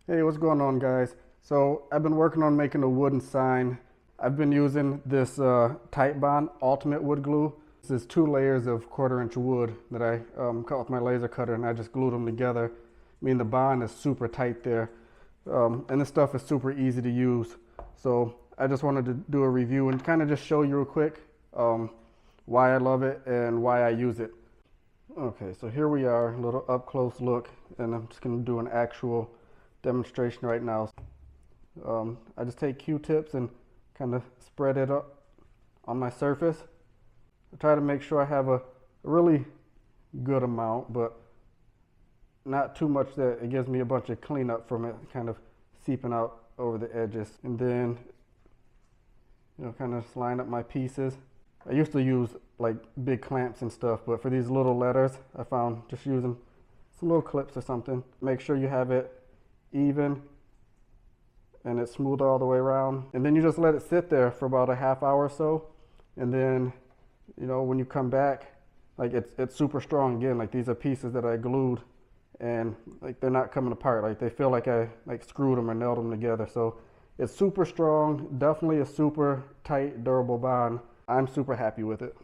Hey, what's going on, guys? So I've been working on making a wooden sign. I've been using this Titebond Ultimate Wood Glue. This is 2 layers of 1/4 inch wood that I cut with my laser cutter, and I just glued them together. I mean, the bond is super tight there, and this stuff is super easy to use. So I just wanted to do a review and kind of just show you real quick why I love it and why I use it. Okay, so here we are, a little up close look, and I'm just going to do an actual demonstration right now. I just take Q-tips and kind of spread it up on my surface. I try to make sure I have a really good amount, but not too much that it gives me a bunch of cleanup from it kind of seeping out over the edges. And then, kind of line up my pieces. I used to use like big clamps and stuff, but for these little letters, I found just using some little clips or something. Make sure you have it even and it's smooth all the way around, and then you just let it sit there for about a half hour or so, and then when you come back, like it's super strong again. Like, these are pieces that I glued, and like they're not coming apart. Like, they feel like I screwed them or nailed them together. So it's super strong, definitely a super tight, durable bond. I'm super happy with it.